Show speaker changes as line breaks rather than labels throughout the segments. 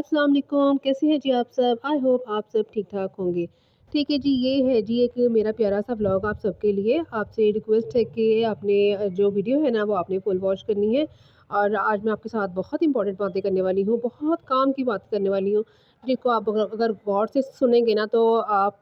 अस्सलाम वालेकुम, कैसे हैं जी आप सब? आई होप आप सब ठीक-ठाक होंगे। ठीक है जी, ये है जी एक मेरा प्यारा-सा व्लॉग आप सबके लिए। आपसे रिक्वेस्ट है कि आपने जो वीडियो है ना वो आपने फुल वॉच करनी है और आज मैं आपके साथ बहुत इंपॉर्टेंट बातें करने वाली हूँ, बहुत काम की बात करने वाली हूँ, जिनको आप अगर अगर गौर से सुनेंगे ना तो आप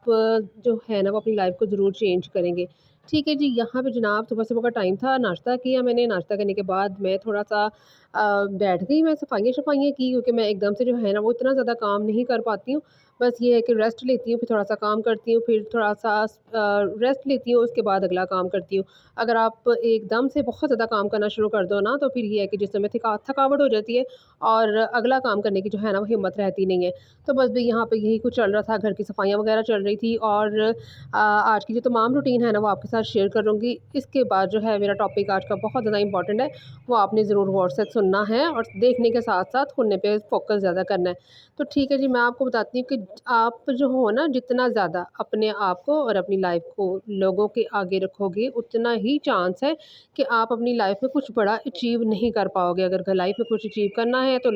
जो है ना वो अपनी लाइफ़ को ज़रूर चेंज करेंगे। ठीक है जी, यहाँ पे जनाब सुबह-सुबह का टाइम था, नाश्ता किया मैंने, नाश्ता करने के बाद मैं थोड़ा-सा बैठ गई मैं सफाइयाँ-शफाइयाँ की क्योंकि मैं एकदम से जो है ना वो इतना ज़्यादा काम नहीं कर पाती हूँ। बस ये है कि रेस्ट लेती हूँ, फिर थोड़ा-सा काम करती हूँ, फिर थोड़ा-सा रेस्ट लेती हूँ, उसके बाद अगला काम करती हूँ। अगर आप एकदम से बहुत ज़्यादा काम करना शुरू कर दो ना, तो फिर ये है कि जिससे में थकावट हो जाती है और अगला काम करने की जो है ना वो हिम्मत रहती नहीं है। तो बस भी यहाँ पे यही कुछ चल रहा था, घर की सफाइयाँ वगैरह चल रही थी और आज की जो तमाम रूटीन है ना वो आपके साथ शेयर करूँगी। इसके बाद जो है मेरा टॉपिक आज का बहुत ज़्यादा इम्पोर्टेंट है, वो आपने ज़रूर गौर से सुनना है और देखने के साथ-साथ सुनने पे फ़ोकस ज़्यादा करना है। तो ठीक है जी, मैं आपको बताती हूँ कि आप जो हो ना जितना ज़्यादा अपने आप को और अपनी लाइफ़ को लोगों के आगे रखोगे, उतना ही चांस है कि आप अपनी लाइफ़ में कुछ बड़ा अचीव नहीं कर पाओगे। अगर लाइफ़ में कुछ अचीव करना है तो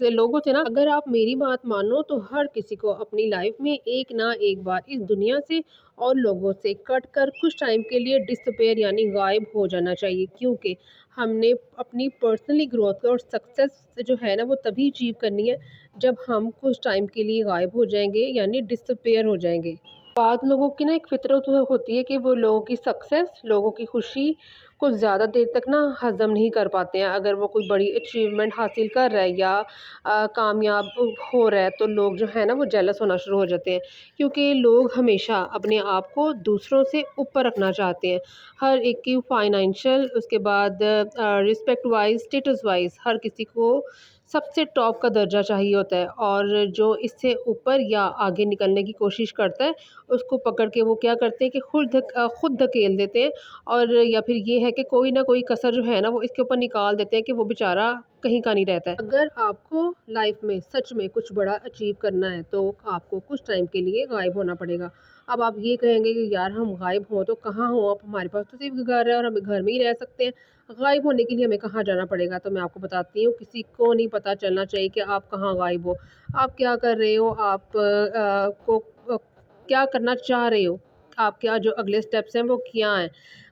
लोगों से ना अगर आप मेरी बात मानो तो हर किसी को अपनी लाइफ़ में एक ना एक बार इस दुनिया से और लोगों से कट कर कुछ टाइम के लिए डिसअपियर यानी गायब हो जाना चाहिए। क्योंकि हमने अपनी पर्सनली ग्रोथ और सक्सेस जो है ना वो तभी अचीव करनी है जब हम कुछ टाइम के लिए गायब हो जाएँगे यानी डिसअपियर हो जाएँगे। बाद लोगों की ना एक फ़ितरत होती है कि वो लोगों की सक्सेस, लोगों की खुशी को ज़्यादा देर तक ना हज़म नहीं कर पाते हैं। अगर वो कोई बड़ी अचीवमेंट हासिल कर रहा है या कामयाब हो रहा है तो लोग जो है ना वो जेलस होना शुरू हो जाते हैं। क्योंकि लोग हमेशा अपने आप को दूसरों से ऊपर रखना चाहते हैं। हर एक की फाइनेंशियल उसके बाद रिस्पेक्ट वाइज़, स्टेटस वाइज़ हर किसी को सबसे टॉप का दर्जा चाहिए होता है और जो इससे ऊपर या आगे निकलने की कोशिश करता है, उसको पकड़ के वो क्या करते हैं कि खुद धकेल देते हैं और या फिर ये है कि कोई ना कोई कसर जो है ना वो इसके ऊपर निकाल देते हैं कि वो बेचारा कहीं का नहीं रहता है। अगर आपको लाइफ में सच में कुछ बड़ा अचीव करना है तो आपको कुछ टाइम के लिए गायब होना पड़ेगा। अब आप ये कहेंगे कि यार हम गायब हों तो कहाँ हों, अब हमारे पास तो सिर्फ घर है और हम घर में ही रह सकते हैं। गायब होने के लिए हमें कहाँ जाना पड़ेगा? तो मैं आपको बताती हूँ, किसी को नहीं पता चलना चाहिए कि आप कहाँ गायब हो। आप क्या कर रहे हो? आप क्या करना चाह रहे हो? आप क्या जो अगले स्टेप्स हैं वो क्या हैं?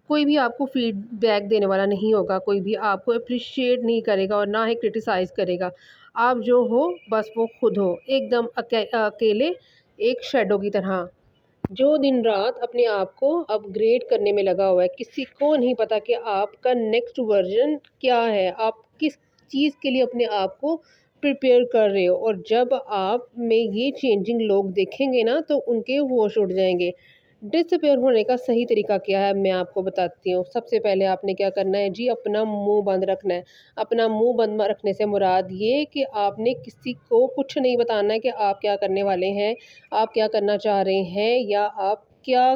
कोई भी आपको फीडबैक देने वाला नहीं होगा, कोई भी आपको एप्रिशिएट नहीं करेगा और ना ही क्रिटिसाइज़ करेगा। आप जो हो बस वो खुद हो, एकदम अकेले एक शैडो की तरह। जो दिन-रात अपने आप को अपग्रेड करने में लगा हुआ है, किसी को नहीं पता कि आपका नेक्स्ट वर्ज़न क्या है, आप किस चीज़ के लिए अपने आप को प्रिपेयर कर रहे हो और जब आप में ये चेंजिंग लोग देखेंगे ना, तो उनके होश उड़ जाएँगे। डिसअपियर होने का सही तरीका क्या है, मैं आपको बताती हूँ। सबसे पहले आपने क्या करना है जी, अपना मुँह बंद रखना है। अपना मुँह बंद रखने से मुराद ये कि आपने किसी को कुछ नहीं बताना है कि आप क्या करने वाले हैं, आप क्या करना चाह रहे हैं या आप क्या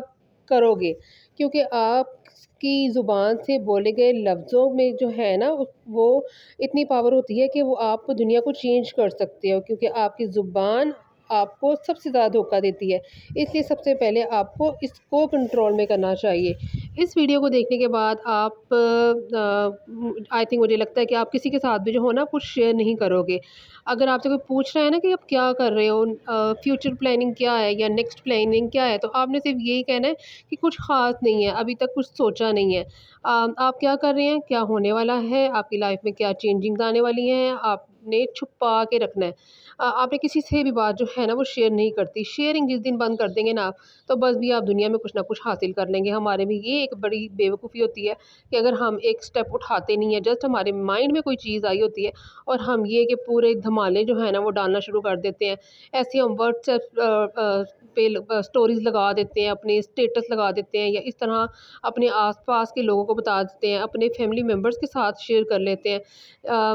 करोगे? क्योंकि आपकी ज़ुबान से बोले गए लफ्ज़ों में जो है ना वो इतनी पावर होती है कि वो आप दुनिया को चेंज कर सकते हो क्योंकि आपकी ज़ुबान आपको सबसे ज़्यादा धोखा देती है। इसलिए सबसे पहले आपको इसको कंट्रोल में करना चाहिए। इस वीडियो को देखने के बाद आप आई थिंक मुझे लगता है कि आप किसी के साथ भी जो हो ना कुछ शेयर नहीं करोगे। अगर आपसे कोई पूछ रहा है ना कि आप क्या कर रहे हो, फ्यूचर प्लानिंग क्या है या नेक्स्ट प्लानिंग क्या है, तो आपने सिर्फ यही कहना है कि कुछ ख़ास नहीं है, अभी तक कुछ सोचा नहीं है। आप क्या कर रहे हैं, क्या होने वाला है, आपकी लाइफ में क्या चेंजिंग्स आने वाली हैं, आपने छुपा के रखना है। आपने किसी से भी बात जो है ना वो शेयर नहीं करती। शेयरिंग जिस दिन बंद कर देंगे ना आप, तो बस भी आप दुनिया में कुछ ना कुछ हासिल कर लेंगे। हमारे में ये एक बड़ी बेवकूफ़ी होती है कि अगर हम एक स्टेप उठाते नहीं हैं, जस्ट हमारे माइंड में कोई चीज़ आई होती है और हम ये कि पूरे धमाले जो है ना वो डालना शुरू कर देते हैं। ऐसे हम व्हाट्सएप पे स्टोरीज़ लगा देते हैं, अपने स्टेटस लगा देते हैं या इस तरह अपने आस-पास के लोगों को बता देते हैं, अपने फैमिली मेंबर्स के साथ शेयर कर लेते हैं।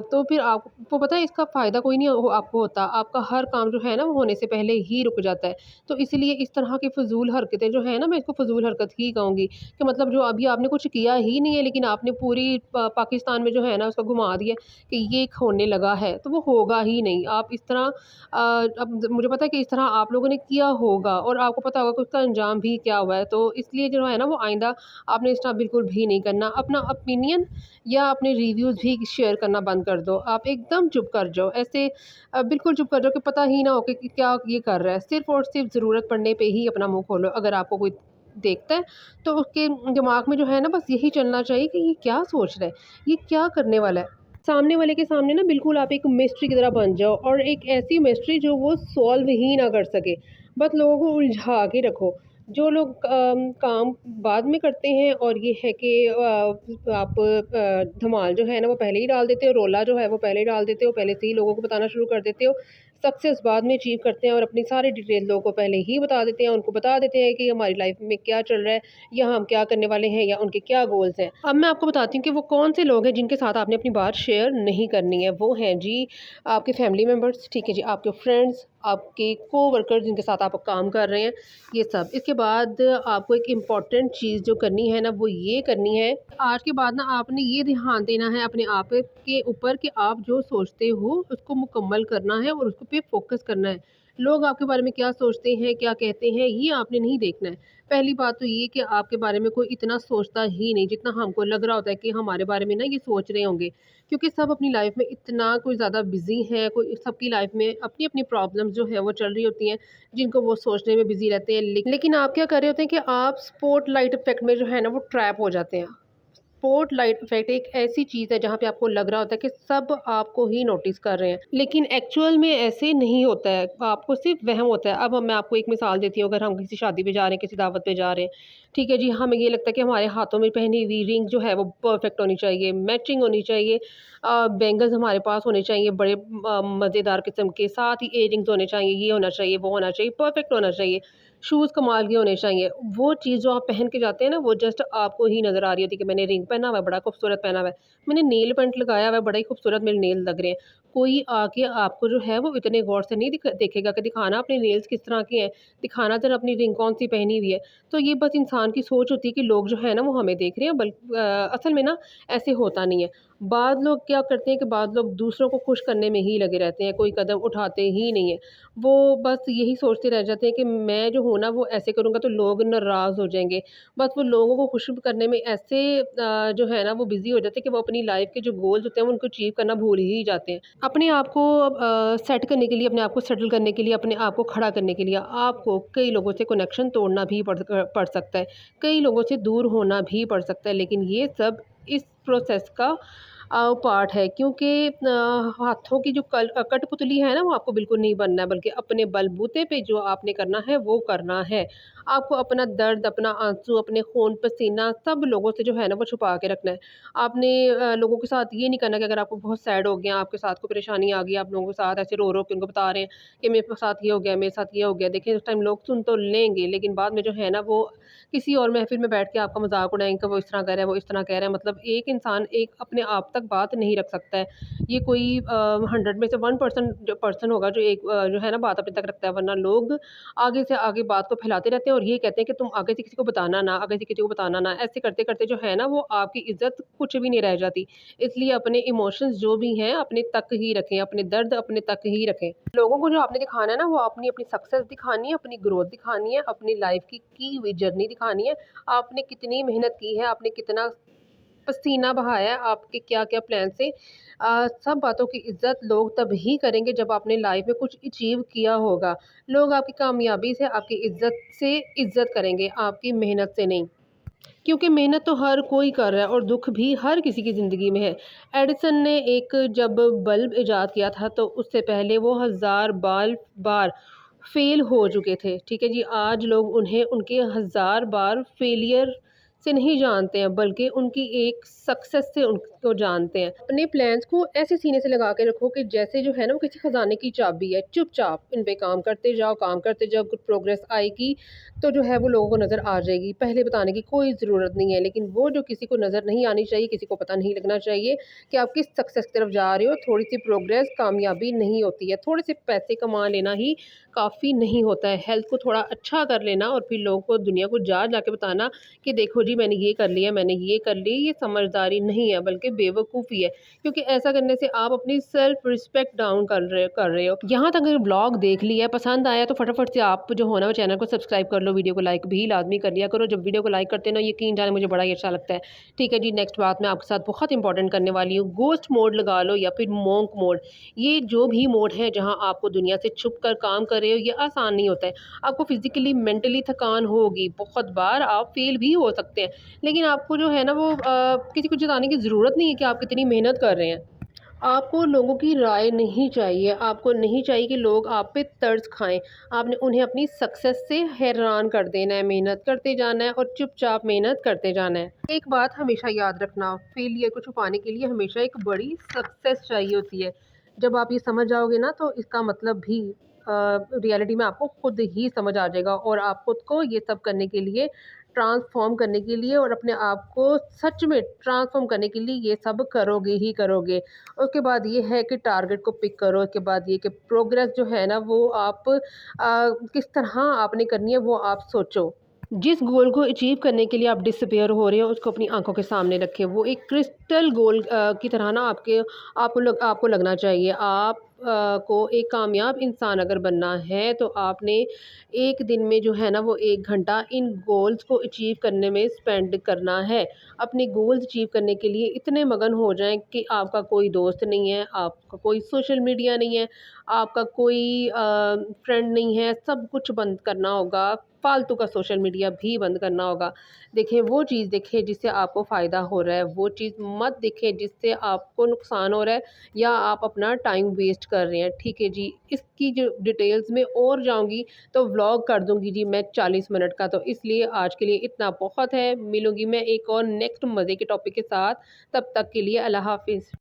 तो फिर आपको पता है इसका फ़ायदा कोई नहीं आपको होता। आपका हर काम जो है ना वो होने से पहले ही रुक जाता है। तो इसलिए इस तरह की फ़िज़ूल हरकतें जो है ना, मैं इसको फ़िज़ूल हरकत ही कहूँगी कि मतलब जो अभी आपने कुछ किया ही नहीं है लेकिन आपने पूरी प पाकिस्तान में जो है ना उसको घुमा दिया कि ये एक होने लगा है, तो वो होगा ही नहीं। आप इस तरह अब मुझे पता है कि इस तरह आप लोगों ने किया होगा और आपको पता होगा कि उसका अंजाम भी क्या हुआ है। तो इसलिए जो है ना वो आइंदा आपने इस तरह बिल्कुल भी नहीं करना। अपना ओपिनियन या अपने रिव्यूज़ भी शेयर करना बंद कर दो। आप एकदम चुप चुप कर जाओ, ऐसे बिल्कुल चुप कर जाओ कि पता ही ना हो कि क्या ये कर रहा है। सिर्फ़ और सिर्फ़ ज़रूरत पड़ने पे ही अपना मुँह खोलो। अगर आपको कोई देखता है तो उसके दिमाग में जो है ना बस यही चलना चाहिए कि ये क्या सोच रहा है, ये क्या करने वाला है। सामने वाले के सामने ना बिल्कुल आप एक मिस्ट्री की तरह बन जाओ, और एक ऐसी मिस्ट्री जो वो सॉल्व ही ना कर सके। बस लोगों को उलझा के रखो। जो लोग काम बाद में करते हैं, और ये है कि आप धमाल जो है ना वो पहले ही डाल देते हो, रोला जो है वो पहले ही डाल देते हो, पहले से ही लोगों को बताना शुरू कर देते हो। सक्सेस बाद में अचीव करते हैं और अपनी सारी डिटेल लोगों को पहले ही बता देते हैं, उनको बता देते हैं कि हमारी लाइफ में क्या चल रहा है, या हम क्या करने वाले हैं, या उनके क्या गोल्स हैं। अब मैं आपको बताती हूँ कि वो कौन से लोग हैं जिनके साथ आपने अपनी बात शेयर नहीं करनी है। वो हैं जी आपके फैमिली मेम्बर्स, ठीक है जी, आपके फ्रेंड्स, आपके कोवर्कर्स जिनके साथ आप काम कर रहे हैं, ये सब। इसके बाद आपको एक इम्पॉर्टेंट चीज़ जो करनी है ना वो ये करनी है, आज के बाद ना आपने ये ध्यान देना है अपने आप के ऊपर कि आप जो सोचते हो उसको मुकम्मल करना है और उसको पे फोकस करना है। लोग आपके बारे में क्या सोचते हैं, क्या कहते हैं, ये आपने नहीं देखना है। पहली बात तो ये कि आपके बारे में कोई इतना सोचता ही नहीं जितना हमको लग रहा होता है कि हमारे बारे में ना ये सोच रहे होंगे, क्योंकि सब अपनी लाइफ में इतना कोई ज़्यादा बिजी है, कोई सबकी लाइफ में अपनी अपनी प्रॉब्लम्स जो है वो चल रही होती हैं, जिनको वो सोचने में बिजी रहते हैं। लेकिन आप क्या कर रहे होते हैं कि आप स्पॉट लाइट इफेक्ट में जो है ना वो ट्रैप हो जाते हैं। स्पॉट लाइट इफेक्ट एक ऐसी चीज़ है जहाँ पे आपको लग रहा होता है कि सब आपको ही नोटिस कर रहे हैं, लेकिन एक्चुअल में ऐसे नहीं होता है, आपको सिर्फ वहम होता है। अब मैं आपको एक मिसाल देती हूँ, अगर हम किसी शादी पे जा रहे हैं, किसी दावत पे जा रहे हैं, ठीक है जी, हमें ये लगता है कि हमारे हाथों में पहनी हुई रिंग जो है वो परफेक्ट होनी चाहिए, मैचिंग होनी चाहिए, बैंगल्स हमारे पास होने चाहिए बड़े मज़ेदार किस्म के, साथ ही इयररिंग्स होने चाहिए, ये होना चाहिए, वो होना चाहिए, परफेक्ट होना चाहिए, शूज़ कमाल के होने चाहिए। वो चीज़ जो आप पहन के जाते हैं ना वो जस्ट आपको ही नज़र आ रही होती है कि मैंने रिंग पहना हुआ है, बड़ा खूबसूरत पहना हुआ है, मैंने नेल पेंट लगाया हुआ है, बड़ा ही खूबसूरत मेरे नेल लग रहे हैं। कोई आके आपको जो है वो इतने गौर से नहीं देखेगा कि दिखाना अपने नेल्स किस तरह के हैं, दिखाना ज़रा अपनी रिंग कौन-सी पहनी हुई है। तो ये बस इंसान की सोच होती है कि लोग जो है ना वो हमें देख रहे हैं, असल में ना ऐसे होता नहीं है। बाद लोग क्या करते हैं कि बाद लोग दूसरों को खुश करने में ही लगे रहते हैं, कोई कदम उठाते ही नहीं है। वो बस यही सोचते रह जाते हैं कि मैं जो हूँ ना वो ऐसे करूँगा तो लोग नाराज़ हो जाएँगे। बस वो लोगों को खुश करने में ऐसे जो है ना वो बिज़ी हो जाते हैं कि वो अपनी लाइफ़ के जो गोल्स होते हैं वो उनको अचीव करना भूल ही जाते हैं। अपने आप को सेट करने के लिए, अपने आप को सेटल करने के लिए, अपने आप को खड़ा करने के लिए आपको कई लोगों से कनेक्शन तोड़ना भी पड़ सकता है। कई लोगों से दूर होना भी पड़ सकता है, लेकिन ये सब इस प्रोसेस का पार्ट है, क्योंकि हाथों की जो कठपुतली है ना वो आपको बिल्कुल नहीं बनना है, बल्कि अपने बलबूते पे जो आपने करना है वो करना है। आपको अपना दर्द, अपना आंसू, अपने खून पसीना सब लोगों से जो है ना वो छुपा के रखना है। आपने लोगों के साथ ये नहीं करना कि अगर आपको बहुत सैड हो गया, आपके साथ कोई परेशानी आ गई, आप लोगों के साथ ऐसे रो रो के उनको बता रहे हैं कि मेरे साथ ये हो गया, मेरे साथ ये हो गया। देखिए उस टाइम लोग सुन तो लेंगे, लेकिन बाद में जो है ना वो किसी और महफ़िल में बैठ के आपका मज़ाक उड़ाएँगे कि वो इस तरह कह रहा है, वो इस तरह कह रहा है। मतलब एक इंसान एक अपने आप तक बात नहीं रख सकता है। ये कोई 100 में से 1% जो पर्सन होगा जो जो है ना बात अपने तक रखता है, वरना लोग आगे से आगे बात को फैलाते रहते हैं और ये कहते हैं कि तुम आगे से किसी को बताना ना, आगे से किसी को बताना ना। ऐसे करते-करते जो है ना वो आपकी इज़्ज़त कुछ भी नहीं रह जाती। इसलिए अपने इमोशंस जो भी हैं अपने तक ही रखें, अपने दर्द अपने तक ही रखें। लोगों को जो आपने दिखाना है ना वो अपनी अपनी सक्सेस दिखानी है, अपनी ग्रोथ दिखानी है, अपनी लाइफ़ की हुई जर्नी दिखानी है। आपने कितनी मेहनत की है, आपने कितना पसीना बहाया है, आपके क्या-क्या प्लान थे। सब बातों की इज़्ज़त लोग तभी करेंगे जब आपने लाइफ़ में कुछ अचीव किया होगा। लोग आपकी कामयाबी से, आपकी इज़्ज़त से इज़्ज़त करेंगे, आपकी मेहनत से नहीं। क्योंकि मेहनत तो हर कोई कर रहा है और दुःख भी हर किसी की ज़िंदगी में है। एडिसन ने एक जब बल्ब इजाद किया था तो उससे पहले वो हज़ार बार फ़ेल हो चुके थे। ठीक है जी? आज लोग उन्हें उनके हज़ार बार फ़ेलियर से नहीं जानते हैं, बल्कि उनकी एक सक्सेस से उनको जानते हैं। अपने प्लान्स को ऐसे सीने से लगा के रखो कि जैसे जो है ना वो किसी खजाने की चाबी है। चुपचाप इन पे काम करते जाओ, कुछ प्रोग्रेस आएगी तो जो है वो लोगों को नज़र आ जाएगी। पहले बताने की कोई ज़रूरत नहीं है, लेकिन वो जो किसी को नज़र नहीं आनी चाहिए, किसी को पता नहीं लगना चाहिए कि आप किस सक्सेस की तरफ जा रहे हो। थोड़ी-सी प्रोग्रेस कामयाबी नहीं होती है, थोड़े से पैसे कमा लेना ही काफ़ी नहीं होता है। हेल्थ को थोड़ा अच्छा कर लेना और फिर लोगों को, दुनिया को जा-जा के बताना कि देखो जी मैंने ये कर लिया, मैंने ये कर ली, ये समझदारी नहीं है बल्कि बेवकूफ़ी है। क्योंकि ऐसा करने से आप अपनी सेल्फ रिस्पेक्ट डाउन कर रहे हो। यहाँ तक अगर ब्लॉग देख लिया, पसंद आया तो फटाफट से आप जो हो ना वो चैनल को सब्सक्राइब कर लो, वीडियो को लाइक भी लाज़मी कर लिया करो। जब वीडियो को लाइक करते हो ना, यकीन जाने मुझे बड़ा ही अच्छा लगता है। ठीक है जी, नेक्स्ट बात मैं आपके साथ बहुत इंपॉर्टेंट करने वाली हूँ। घोस्ट मोड लगा लो या फिर मोंक मोड। ये जो भी मोड है जहाँ आपको दुनिया से छुप कर काम कर रहे हो, ये आसान नहीं होता है। आपको फिज़िकली, मेंटली थकान होगी, बहुत बार आप फेल भी हो सकते हैं। लेकिन आपको जो है ना वो किसी को जताने की ज़रूरत नहीं है कि आप कितनी मेहनत कर रहे हैं। आपको लोगों की राय नहीं चाहिए, आपको नहीं चाहिए कि लोग आप पे तर्स खाएँ। आपने उन्हें अपनी सक्सेस से हैरान कर देना है, मेहनत करते जाना है और चुपचाप मेहनत करते जाना है। एक बात हमेशा याद रखना, फेलियर को छुपाने के लिए हमेशा एक बड़ी सक्सेस चाहिए होती है। जब आप ये समझ जाओगे ना तो इसका मतलब भी रियलिटी में आपको खुद ही समझ आ जाएगा और आप खुद को ये सब करने के लिए ट्रांसफ़ॉर्म करने के लिए और अपने आप को सच में ट्रांसफ़ॉर्म करने के लिए ये सब करोगे ही करोगे। उसके बाद ये है कि टारगेट को पिक करो, उसके बाद ये कि प्रोग्रेस जो है ना वो आप किस तरह आपने करनी है वो आप सोचो। जिस गोल को अचीव करने के लिए आप डिसअपियर हो रहे हो उसको अपनी आँखों के सामने रखें। वो एक क्रिस्टल गोल की तरह ना आपको लगना चाहिए। को एक कामयाब इंसान अगर बनना है तो आपने एक दिन में जो है ना वो 1 घंटा इन गोल्स को अचीव करने में स्पेंड करना है। अपने गोल्स अचीव करने के लिए इतने मगन हो जाएँ कि आपका कोई दोस्त नहीं है, आपका कोई सोशल मीडिया नहीं है, आपका कोई फ्रेंड नहीं है, सब कुछ बंद करना होगा। फालतू का सोशल मीडिया भी बंद करना होगा। देखें वो चीज़ देखें जिससे आपको फ़ायदा हो रहा है, वो चीज़ मत देखें जिससे आपको नुकसान हो रहा है या आप अपना टाइम वेस्ट कर रहे हैं। ठीक है जी, इसकी जो डिटेल्स में और जाऊँगी तो व्लॉग कर दूँगी जी मैं 40 मिनट का, तो इसलिए आज के लिए इतना बहुत है। मिलूँगी मैं एक और नेक्स्ट मज़े के टॉपिक के साथ, तब तक के लिए अल्लाह हाफ़िज़।